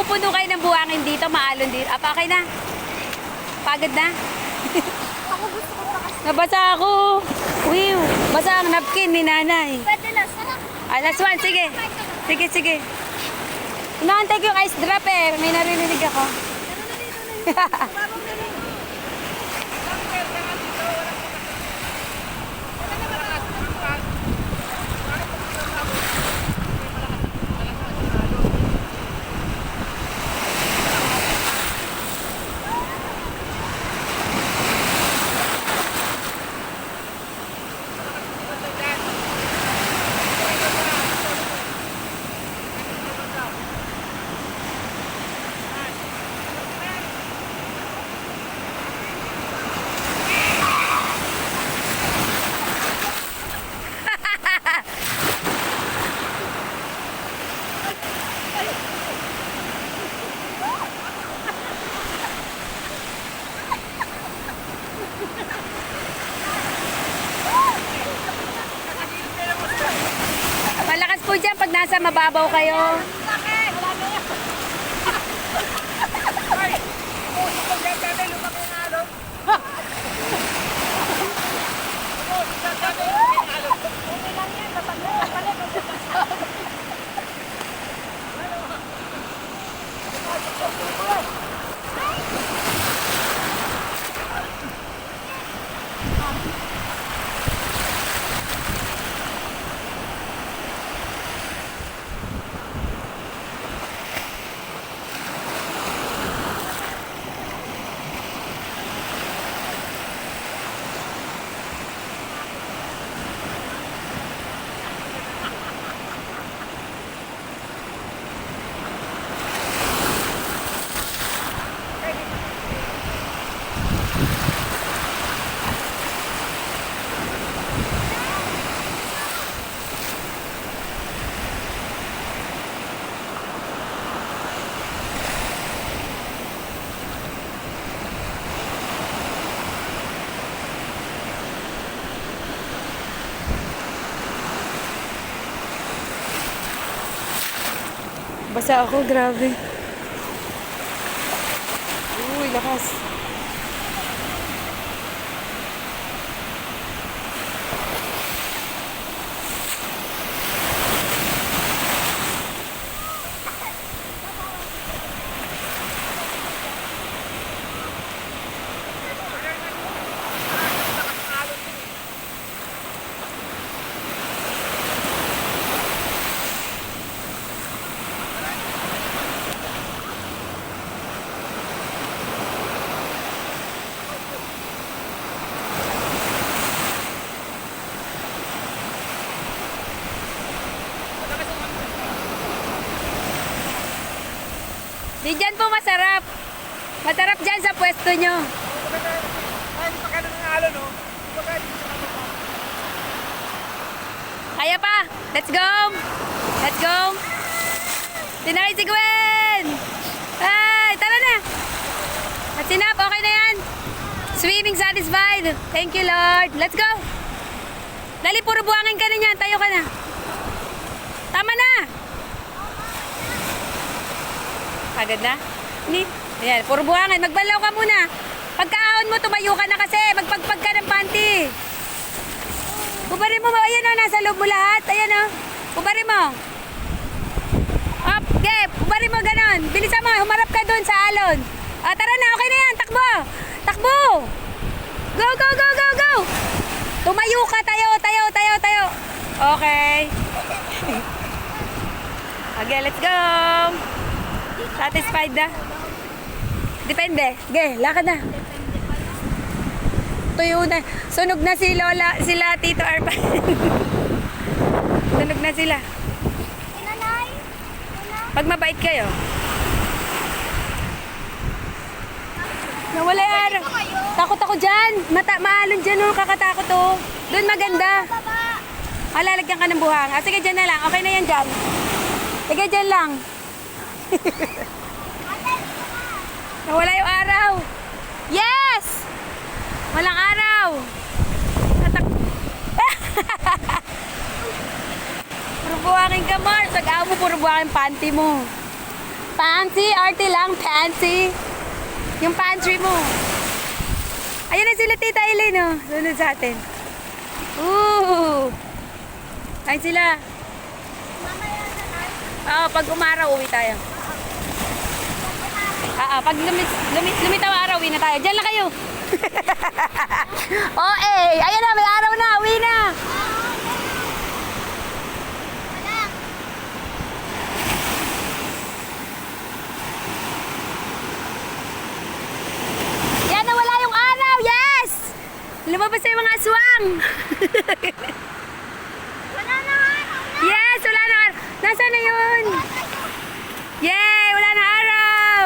pupuno kayo ng buhangin dito, maalon dito. Okay na? Pagod na? Ako gusto ko pa kasi. Nabasa ako. Wiw. Basa ang napkin ni nanay. Pwede lang. Sarap. Ah, last one. Sige. Sige, sige. Inaantay ko yung ice drop eh. May narinig ako. Malakas po dyan pag nasa mababaw kayo. Basa ako, grabe. Uy, lakas. Di dyan po masarap. Masarap dyan sa pwesto nyo. Kaya pa. Let's go. Let's go. Tinakay si Gwen. Ay, tara na. At sinap, okay na yan. Swimming satisfied. Thank you, Lord. Let's go. Dali, puro buhangin ka na yan. Tayo ka na. Tama na. Agad na? Ni? Ayan, puro buhangin. Magbalaw ka muna. Pagkaahon mo, tumayo ka na kasi. Magpagpag ka ng panty. Kubarin mo. Ayan o, nasa loob mo lahat. Ayan o. Kubarin mo. Up, okay. Kubarin mo ganon. Bilisan mo. Humarap ka dun sa alon. Ah, tara na. Okay na yan. Takbo. Takbo. Go, go, go, go, go. Tumayo ka. Tayo, tayo, tayo, tayo. Okay. Okay, let's go. Satisfied na? Depende. Okay, lakad na. Tuyo na. Sunog na si Lola, sila Tito Arpan. Sunog na sila. Inanay. Pag mabait kayo. Nawala yung araw. Takot ako dyan. Maalon dyan oh. Kakatakot oh. Doon maganda. Lalagyan ka ng buhang. Ah, sige, dyan na lang. Okay na yan dyan. Sige, dyan lang. Nawala yung araw. Yes! Walang araw. Puro buhangin ka, Mars. Pag-aw mo, puro buhangin panty mo. Fancy, arte lang, fancy. Yung pantry mo. Ayun na sila Tita Eileen, oh. Sunod sa atin. Ooh! Ayun sila. Mamaya na tayo. Oo, pag umaraw, uwi tayo. Pag lumitaw araw, uwi na tayo. Diyan lang kayo. Oh, eh. Ayan na, may araw na. Uwi na. Wala. Yan, nawala yung araw. Yes! Lumabas na yung mga aswang. Wala na araw na. Yes, wala na araw. Nasaan na yun? Yay! Wala na araw.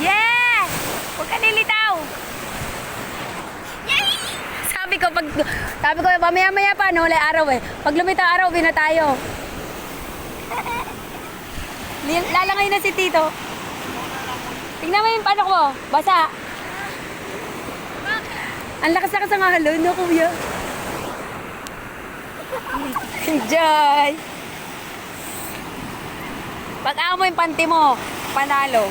Yeah! Huwag ka nilitaw. Yay! Sabi ko, mamaya-maya pa, no, wala araw eh. Pag lumitaw araw, uwi na tayo. Lalangay na si Tito. Tingnan mo yung panak mo. Basa. Ang lakas-lakas ng halo, no, kuya? Enjoy! Pag-amo mo yung panty mo, panalo.